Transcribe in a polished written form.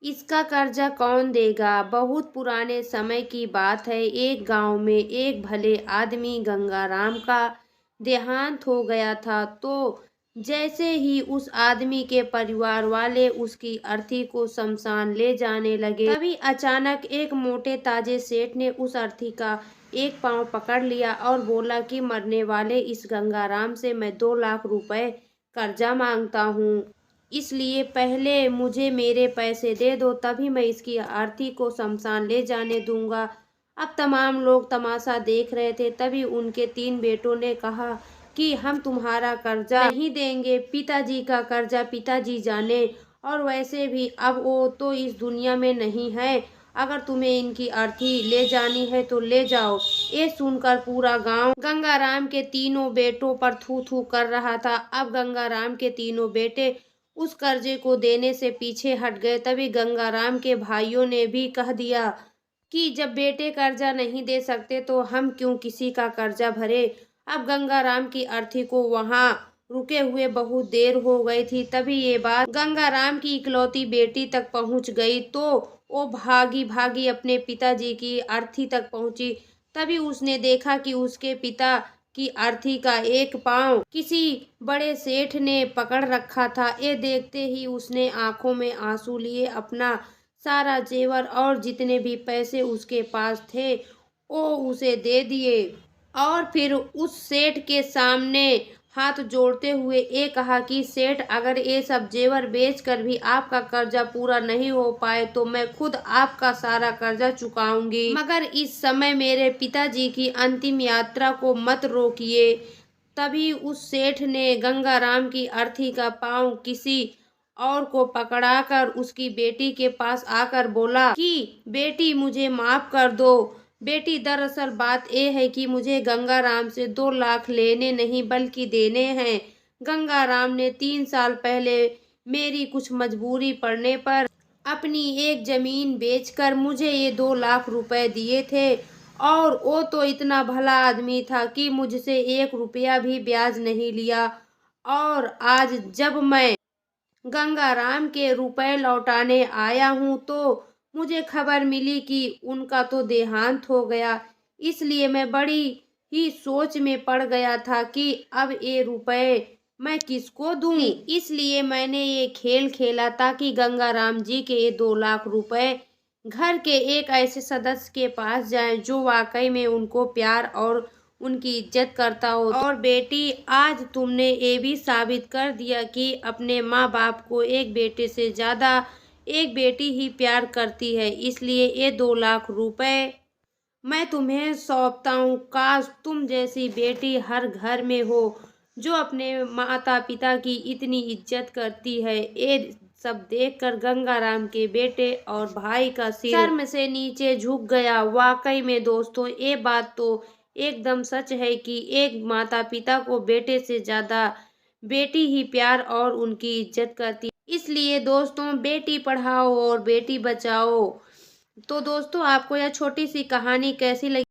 इसका कर्जा कौन देगा। बहुत पुराने समय की बात है। एक गांव में एक भले आदमी गंगाराम का देहांत हो गया था। तो जैसे ही उस आदमी के परिवार वाले उसकी अर्थी को शमशान ले जाने लगे, तभी अचानक एक मोटे ताजे सेठ ने उस अर्थी का एक पांव पकड़ लिया और बोला कि मरने वाले इस गंगाराम से मैं 2 लाख रुपए कर्जा मांगता हूँ, इसलिए पहले मुझे मेरे पैसे दे दो, तभी मैं इसकी आरती को शमशान ले जाने दूंगा। अब तमाम लोग तमाशा देख रहे थे। तभी उनके 3 बेटों ने कहा कि हम तुम्हारा कर्जा नहीं देंगे, पिताजी का कर्जा पिताजी जाने, और वैसे भी अब वो तो इस दुनिया में नहीं है। अगर तुम्हें इनकी अर्थी ले जानी है तो ले जाओ। ये सुनकर पूरा गांव गंगाराम के 3 बेटों पर थू थू कर रहा था। अब गंगाराम के 3 बेटे उस कर्जे को देने से पीछे हट गए। तभी गंगाराम के भाइयों ने भी कह दिया कि जब बेटे कर्जा नहीं दे सकते तो हम क्यों किसी का कर्जा भरे। अब गंगाराम की अर्थी को वहां रुके हुए बहुत देर हो गई थी। तभी ये बात गंगाराम की इकलौती बेटी तक पहुंच गई, तो वो भागी भागी अपने पिताजी की अर्थी तक पहुंची। तभी उसने देखा कि उसके पिता की अर्थी का एक पांव किसी बड़े सेठ ने पकड़ रखा था। ये देखते ही उसने आंखों में आंसू लिए अपना सारा जेवर और जितने भी पैसे उसके पास थे वो उसे दे दिए, और फिर उस सेठ के सामने हाथ जोड़ते हुए ये कहा कि सेठ, अगर ये सब जेवर बेचकर भी आपका कर्जा पूरा नहीं हो पाए तो मैं खुद आपका सारा कर्जा चुकाऊंगी, मगर इस समय मेरे पिताजी की अंतिम यात्रा को मत रोकिए। तभी उस सेठ ने गंगाराम की अर्थी का पांव किसी और को पकड़ाकर उसकी बेटी के पास आकर बोला कि बेटी मुझे माफ कर दो। बेटी, दरअसल बात ये है कि मुझे गंगाराम से 2 लाख लेने नहीं बल्कि देने हैं। गंगाराम ने 3 साल पहले मेरी कुछ मजबूरी पड़ने पर अपनी एक जमीन बेचकर मुझे ये 2 लाख रुपए दिए थे, और वो तो इतना भला आदमी था कि मुझसे 1 रुपया भी ब्याज नहीं लिया। और आज जब मैं गंगाराम के रुपए लौटाने आया हूँ तो मुझे खबर मिली कि उनका तो देहांत हो गया, इसलिए मैं बड़ी ही सोच में पड़ गया था कि अब ये रुपए मैं किसको दूं। इसलिए मैंने ये खेल खेला ताकि गंगाराम जी के ये 2 लाख रुपए घर के एक ऐसे सदस्य के पास जाएं जो वाकई में उनको प्यार और उनकी इज्जत करता हो। और बेटी, आज तुमने ये भी साबित कर दिया कि अपने माँ बाप को एक बेटे से ज्यादा एक बेटी ही प्यार करती है, इसलिए ये 2 लाख रुपए मैं तुम्हें सौंपता हूँ। काश तुम जैसी बेटी हर घर में हो जो अपने माता पिता की इतनी इज्जत करती है। ये सब देखकर गंगाराम के बेटे और भाई का सिर शर्म से नीचे झुक गया। वाकई में दोस्तों, ये बात तो एकदम सच है कि एक माता पिता को बेटे से ज्यादा बेटी ही प्यार और उनकी इज्जत करती है। इसलिए दोस्तों, बेटी पढ़ाओ और बेटी बचाओ। तो दोस्तों, आपको यह छोटी सी कहानी कैसी लगी?